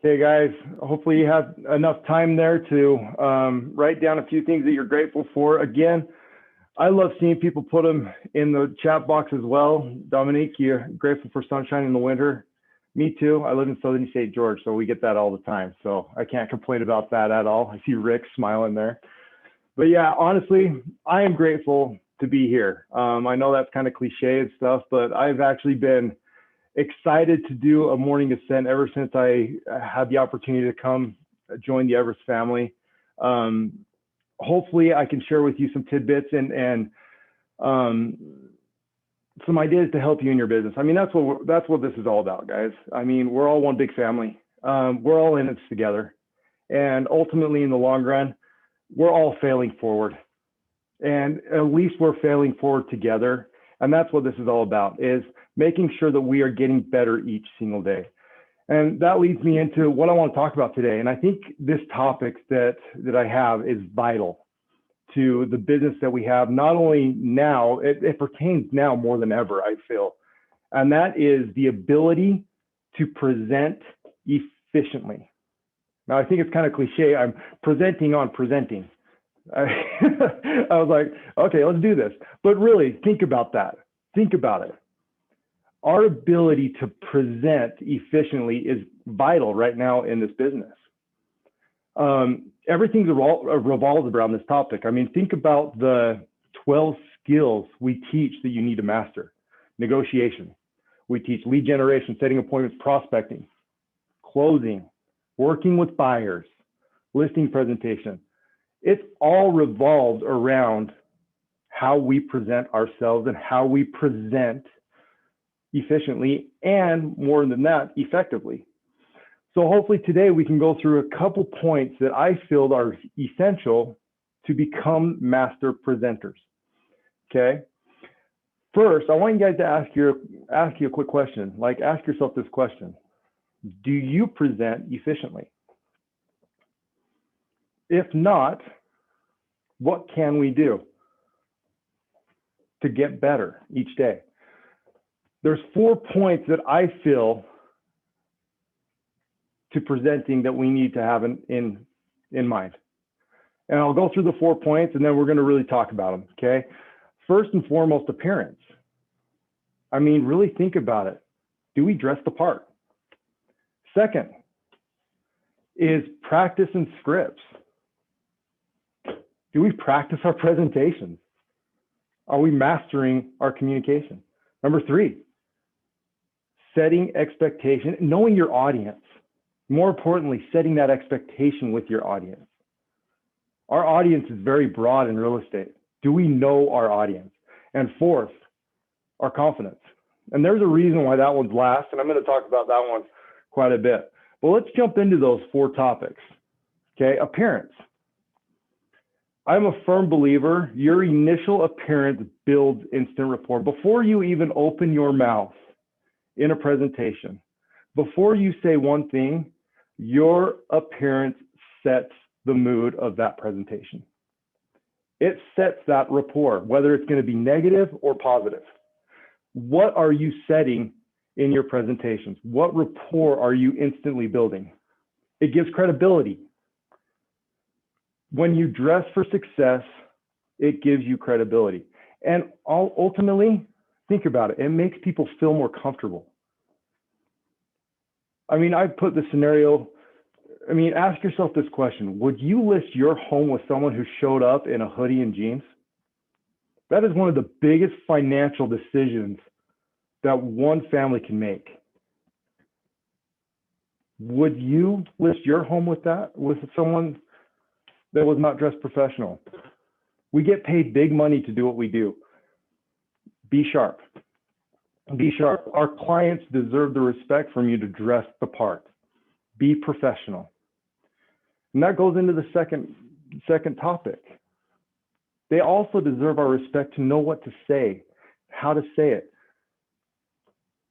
Okay, guys, hopefully you have enough time there to write down a few things that you're grateful for. Again, I love seeing people put them in the chat box as well. Dominique, you're grateful for sunshine in the winter. Me too. I live in Southern St. George, so we get that all the time. So I can't complain about that at all. I see Rick smiling there. But yeah, honestly, I am grateful to be here. I know that's kind of cliche and stuff, but I've actually been excited to do a morning ascent ever since I had the opportunity to come join the Everest family. Hopefully I can share with you some tidbits and some ideas to help you in your business. I mean, that's what this is all about, guys. I mean, we're all one big family. We're all in this together. And ultimately in the long run, we're all failing forward. And at least we're failing forward together. And that's what this is all about, is making sure that we are getting better each single day. And that leads me into what I want to talk about today. And I think this topic that I have is vital to the business that we have, not only now, it pertains now more than ever, I feel. And that is the ability to present efficiently. Now, I think it's kind of cliche. I'm presenting on presenting. I was like, okay, let's do this. But really, think about that. Think about it. Our ability to present efficiently is vital right now in this business. Everything revolves around this topic. I mean, think about the 12 skills we teach that you need to master. Negotiation. We teach lead generation, setting appointments, prospecting, closing, working with buyers, listing presentation. It's all revolved around how we present ourselves and how we present efficiently, and more than that, effectively. So hopefully today we can go through a couple points that I feel are essential to become master presenters. Okay. First, I want you guys to ask you a quick question. Like, ask yourself this question: do you present efficiently? If not, what can we do to get better each day? There's 4 points that I feel to presenting that we need to have in mind. And I'll go through the 4 points and then we're going to really talk about them, okay? First and foremost, appearance. I mean, really think about it. Do we dress the part? Second is practice and scripts. Do we practice our presentations? Are we mastering our communication? Number 3, setting expectation, knowing your audience. More importantly, setting that expectation with your audience. Our audience is very broad in real estate. Do we know our audience? And 4th, our confidence. And there's a reason why that one's last, and I'm going to talk about that one quite a bit. But let's jump into those 4 topics. Okay, appearance. I'm a firm believer your initial appearance builds instant rapport. Before you even open your mouth in a presentation, before you say one thing, your appearance sets the mood of that presentation. It sets that rapport, whether it's going to be negative or positive. What are you setting in your presentations? What rapport are you instantly building? It gives credibility. When you dress for success, it gives you credibility. And ultimately, think about it. It makes people feel more comfortable. I mean, I put the scenario, I mean, ask yourself this question: would you list your home with someone who showed up in a hoodie and jeans? That is one of the biggest financial decisions that one family can make. Would you list your home with that, with someone that was not dressed professional? We get paid big money to do what we do. Be sharp. Be sharp. Our clients deserve the respect from you to dress the part. Be professional. And that goes into the second topic. They also deserve our respect to know what to say, how to say it.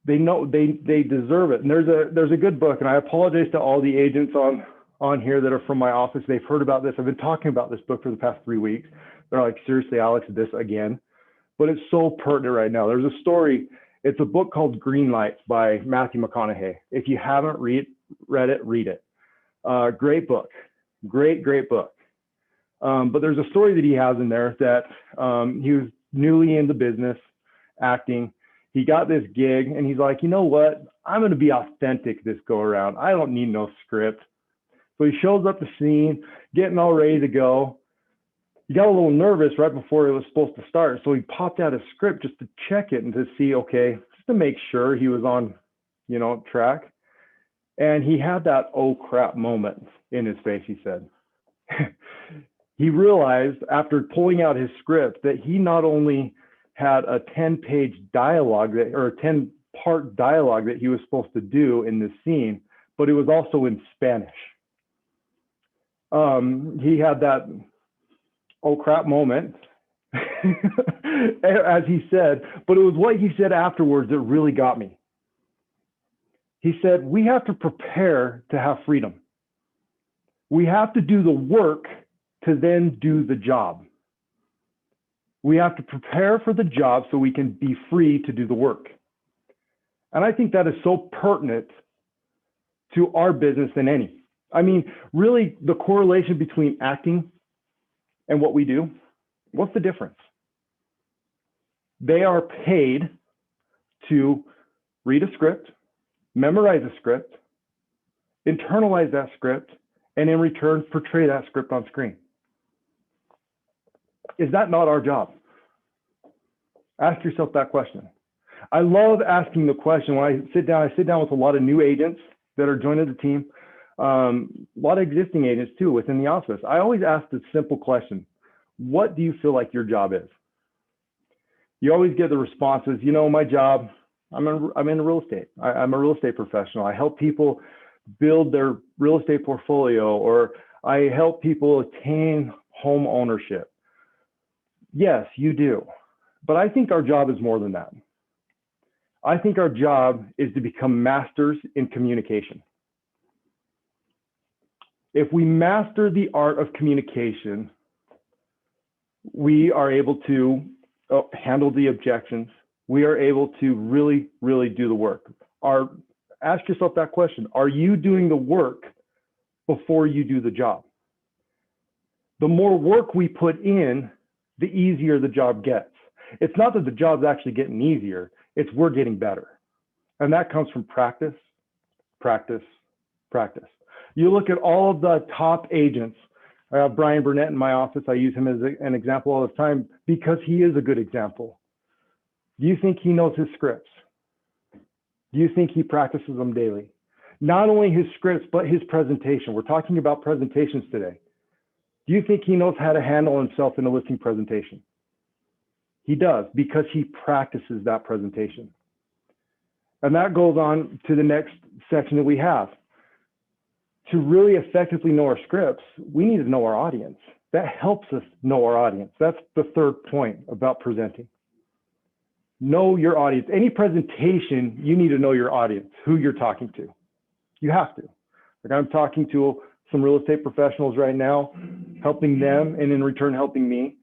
They know they deserve it. And there's a good book, and I apologize to all the agents on here that are from my office. They've heard about this. I've been talking about this book for the past 3 weeks. They're like, seriously, Alex, this again? But it's so pertinent right now. There's a story It's a book called Green Light by Matthew McConaughey. If you haven't read it, read it. Great book, great book. But there's a story that he has in there that he was newly in the business, acting. He got this gig and he's like, you know what? I'm going to be authentic this go around. I don't need no script. So he shows up the scene, getting all ready to go. He got a little nervous right before it was supposed to start. So he popped out a script just to check it and to see, okay, just to make sure he was on, track. And he had that oh crap moment in his face, he said. He realized after pulling out his script that he not only had a 10-page dialogue or a 10-part dialogue that he was supposed to do in this scene, but it was also in Spanish. He had that oh crap moment, as he said, but it was what he said afterwards that really got me. He said, we have to prepare to have freedom. We have to do the work to then do the job. We have to prepare for the job so we can be free to do the work. And I think that is so pertinent to our business than any. I mean, really, the correlation between acting and what we do, what's the difference? They are paid to read a script, memorize a script, internalize that script, and in return, portray that script on screen. Is that not our job? Ask yourself that question. I love asking the question when I sit down with a lot of new agents that are joining the team, a lot of existing agents too within the office. I always ask the simple question, what do you feel like your job is? You always get the responses, my job, I'm in real estate. I'm a real estate professional. I help people build their real estate portfolio, or I help people attain home ownership. Yes, you do. But I think our job is more than that. I think our job is to become masters in communication. If we master the art of communication, we are able to handle the objections. We are able to really, really do the work. Ask yourself that question. Are you doing the work before you do the job? The more work we put in, the easier the job gets. It's not that the job's actually getting easier, it's we're getting better. And that comes from practice, practice, practice. You look at all of the top agents. I have Brian Burnett in my office. I use him as an example all the time because he is a good example. Do you think he knows his scripts? Do you think he practices them daily? Not only his scripts, but his presentation. We're talking about presentations today. Do you think he knows how to handle himself in a listing presentation? He does, because he practices that presentation. And that goes on to the next section that we have. To really effectively know our scripts, we need to know our audience. That helps us know our audience. That's the third point about presenting. Know your audience. Any presentation, you need to know your audience, who you're talking to. You have to. Like, I'm talking to some real estate professionals right now, helping them, and in return helping me.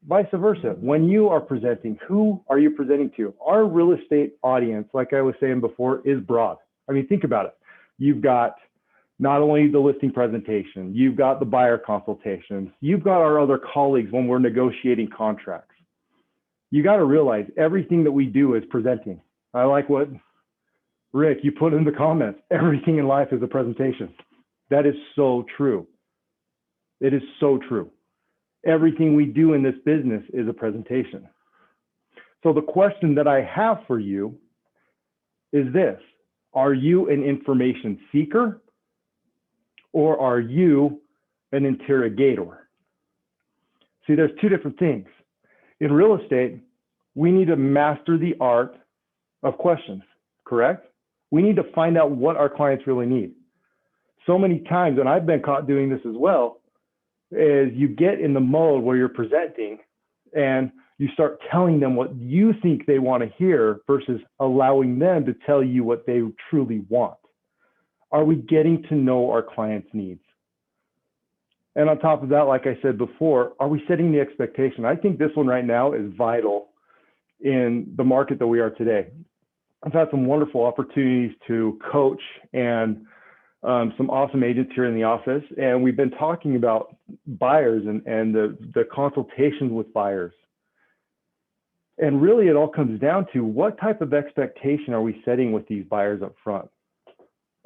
Vice versa. When you are presenting, who are you presenting to? Our real estate audience, like I was saying before, is broad. I mean, think about it. You've got not only the listing presentation, you've got the buyer consultations, you've got our other colleagues when we're negotiating contracts. You got to realize everything that we do is presenting. I like what Rick, you put in the comments. Everything in life is a presentation. That is so true. It is so true. Everything we do in this business is a presentation. So the question that I have for you is this: are you an information seeker, or are you an interrogator? See, there's two different things. In real estate, we need to master the art of questions, correct? We need to find out what our clients really need. So many times, and I've been caught doing this as well, is you get in the mode where you're presenting and you start telling them what you think they want to hear versus allowing them to tell you what they truly want. Are we getting to know our clients' needs? And on top of that, like I said before, are we setting the expectation? I think this one right now is vital in the market that we are today. I've had some wonderful opportunities to coach and some awesome agents here in the office. And we've been talking about buyers and the consultations with buyers. And really, it all comes down to what type of expectation are we setting with these buyers up front?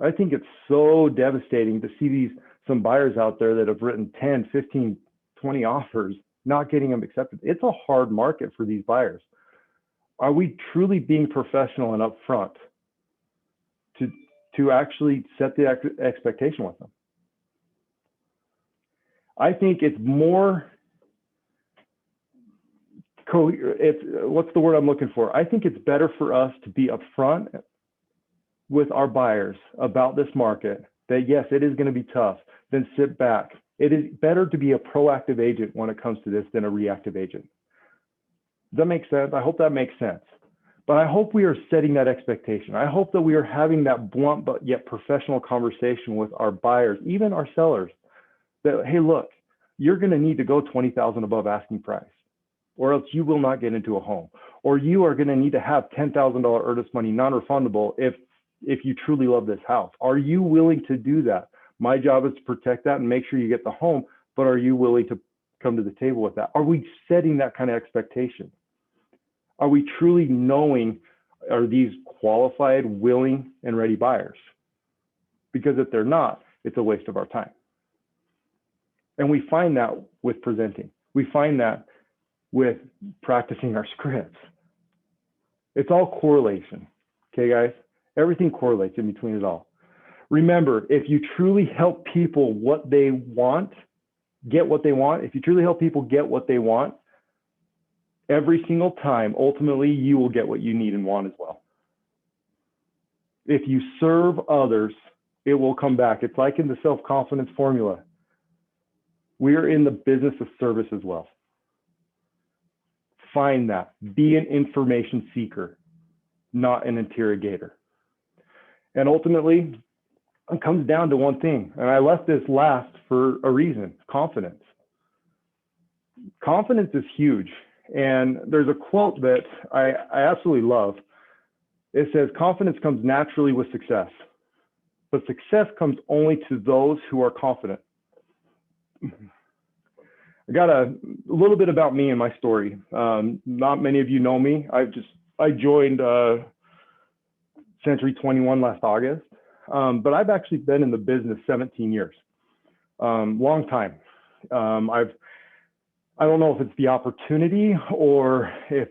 I think it's so devastating to see some buyers out there that have written 10, 15, 20 offers, not getting them accepted. It's a hard market for these buyers. Are we truly being professional and upfront to actually set the expectation with them? I think it's more, what's the word I'm looking for? I think it's better for us to be upfront with our buyers about this market, that yes, it is going to be tough, than sit back. It is better to be a proactive agent when it comes to this than a reactive agent. Does that make sense? I hope that makes sense. But I hope we are setting that expectation. I hope that we are having that blunt but yet professional conversation with our buyers, even our sellers, that, hey, look, you're going to need to go $20,000 above asking price, or else you will not get into a home. Or you are going to need to have $10,000 earnest money non-refundable if you truly love this house. Are you willing to do that? My job is to protect that and make sure you get the home, but are you willing to come to the table with that? Are we setting that kind of expectation? Are we truly knowing, are these qualified, willing, and ready buyers? Because if they're not, it's a waste of our time. And we find that with presenting. We find that with practicing our scripts. It's all correlation, okay, guys? Everything correlates in between it all. Remember, if you truly help people what they want, get what they want, if you truly help people get what they want, every single time, ultimately, you will get what you need and want as well. If you serve others, it will come back. It's like in the self-confidence formula. We are in the business of service as well. Find that. Be an information seeker, not an interrogator. And ultimately, it comes down to one thing, and I left this last for a reason: confidence. Confidence is huge. And there's a quote that I absolutely love. It says, confidence comes naturally with success, but success comes only to those who are confident. I got a little bit about me and my story. Not many of you know me. I joined Century 21 last August, but I've actually been in the business 17 years, long time. I don't know if it's the opportunity or if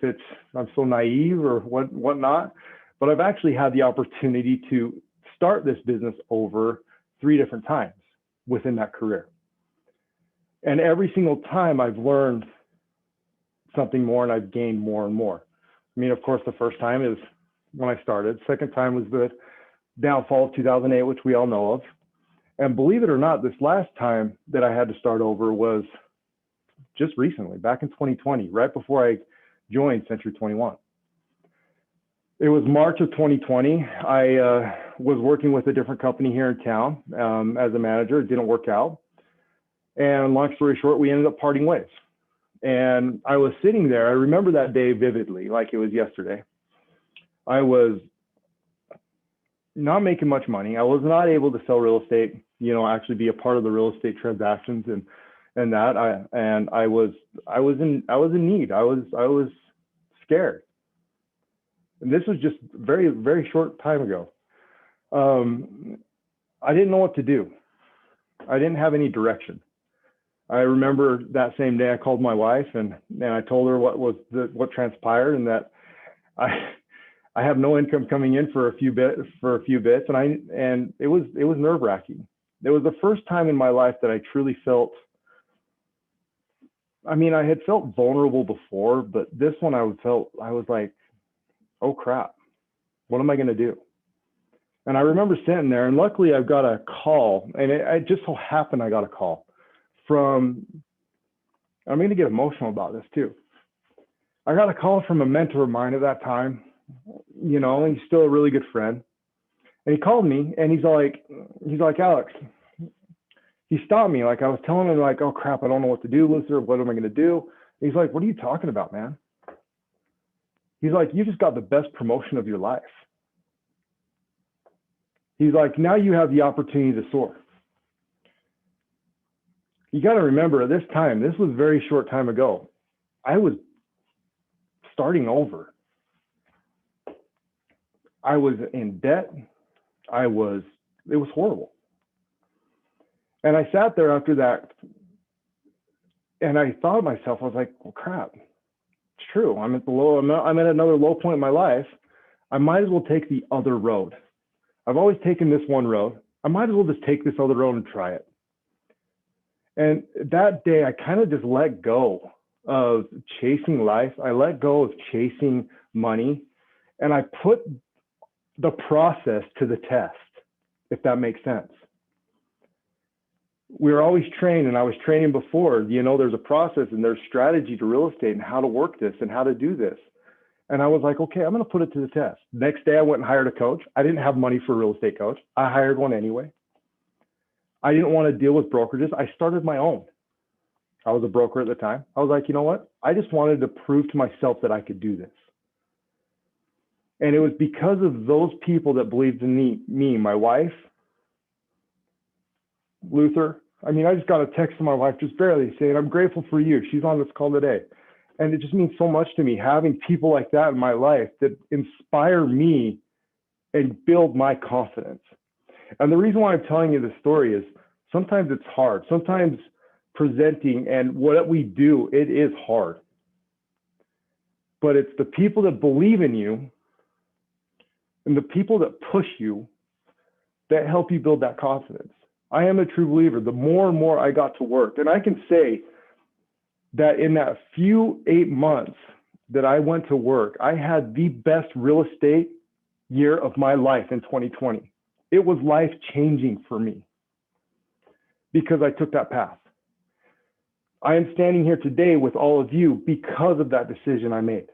I'm so naive or whatnot, but I've actually had the opportunity to start this business over 3 different times within that career. And every single time I've learned something more and I've gained more and more. I mean, of course, the first time is when I started. Second time was the downfall of 2008, which we all know of. And believe it or not, this last time that I had to start over was just recently, back in 2020, right before I joined Century 21. It was March of 2020. I was working with a different company here in town as a manager. It didn't work out. And long story short, we ended up parting ways. And I was sitting there. I remember that day vividly, like it was yesterday. I was not making much money. I was not able to sell real estate, actually be a part of the real estate transactions and that I was in need. I was scared. And this was just very, very short time ago. I didn't know what to do. I didn't have any direction. I remember that same day I called my wife and I told her what transpired, and that I have no income coming in for a few bits, and it was nerve-wracking. It was the first time in my life that I truly felt. I mean, I had felt vulnerable before, but this one I was like, oh crap, what am I going to do? And I remember sitting there, and luckily I got a call, and it just so happened I got a call from, I'm going to get emotional about this too. I got a call from a mentor of mine at that time, and he's still a really good friend. And he called me and he's like, Alex, he stopped me. Like I was telling him, like, oh crap, I don't know what to do, Luther. What am I going to do? And he's like, what are you talking about, man? He's like, you just got the best promotion of your life. He's like, now you have the opportunity to soar. You got to remember at this time, this was a very short time ago. I was starting over. I was in debt. It was horrible. And I sat there after that and I thought to myself, I was like, well, crap, it's true. I'm at another low point in my life. I might as well take the other road. I've always taken this one road. I might as well just take this other road and try it. And that day, I kind of just let go of chasing life. I let go of chasing money. And I put the process to the test, if that makes sense. We were always trained, and I was training before, there's a process and there's strategy to real estate and how to work this and how to do this. And I was like, okay, I'm going to put it to the test. Next day, I went and hired a coach. I didn't have money for a real estate coach. I hired one anyway. I didn't want to deal with brokerages. I started my own. I was a broker at the time. I was like, you know what? I just wanted to prove to myself that I could do this. And it was because of those people that believed in me, my wife, Luther. I just got a text from my wife just barely saying, I'm grateful for you. She's on this call today. And it just means so much to me, having people like that in my life that inspire me and build my confidence. And the reason why I'm telling you this story is sometimes it's hard. Sometimes presenting and what we do, it is hard. But it's the people that believe in you and the people that push you that help you build that confidence. I am a true believer. The more and more I got to work, and I can say that in that few 8 months that I went to work, I had the best real estate year of my life in 2020. It was life-changing for me because I took that path. I am standing here today with all of you because of that decision I made.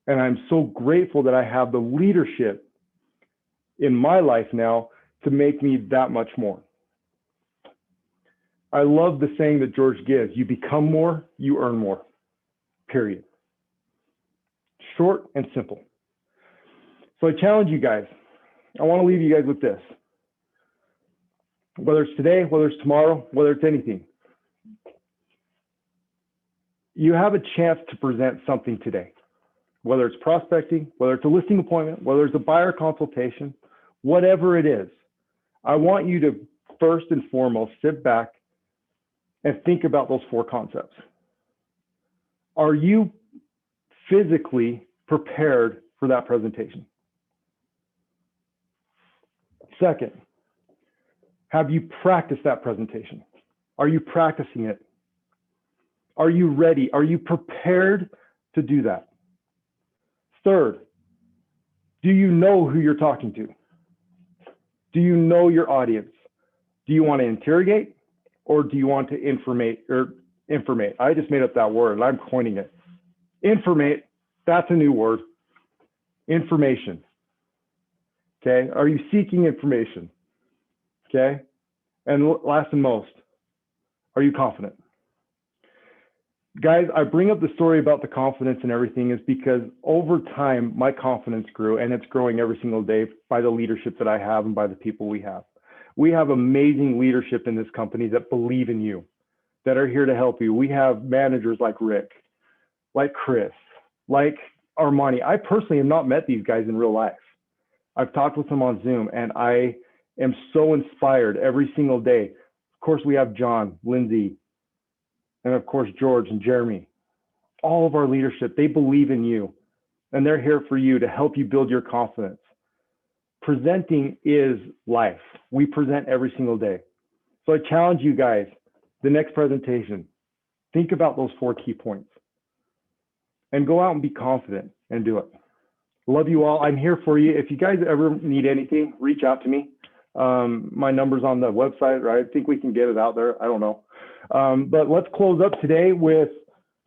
And I'm so grateful that I have the leadership in my life now to make me that much more. I love the saying that George gives, you become more, you earn more, period. Short and simple. So I challenge you guys. I want to leave you guys with this. Whether it's today, whether it's tomorrow, whether it's anything, you have a chance to present something today. Whether it's prospecting, whether it's a listing appointment, whether it's a buyer consultation, whatever it is, I want you to first and foremost sit back and think about those 4 concepts. Are you physically prepared for that presentation? Second, have you practiced that presentation? Are you practicing it? Are you ready? Are you prepared to do that? Third, do you know who you're talking to? Do you know your audience? Do you want to interrogate or do you want to informate? I just made up that word and I'm coining it. Informate, that's a new word. Information. Okay, are you seeking information? Okay, and last and most, are you confident? Guys, I bring up the story about the confidence and everything is because over time, my confidence grew and it's growing every single day by the leadership that I have and by the people we have. We have amazing leadership in this company that believe in you, that are here to help you. We have managers like Rick, like Chris, like Armani. I personally have not met these guys in real life. I've talked with them on Zoom and I am so inspired every single day. Of course, we have John, Lindsay, and of course, George and Jeremy. All of our leadership, they believe in you and they're here for you to help you build your confidence. Presenting is life. We present every single day. So I challenge you guys, the next presentation, think about those 4 key points and go out and be confident and do it. Love you all. I'm here for you. If you guys ever need anything, reach out to me. My number's on the website, right? I think we can get it out there. I don't know. But let's close up today with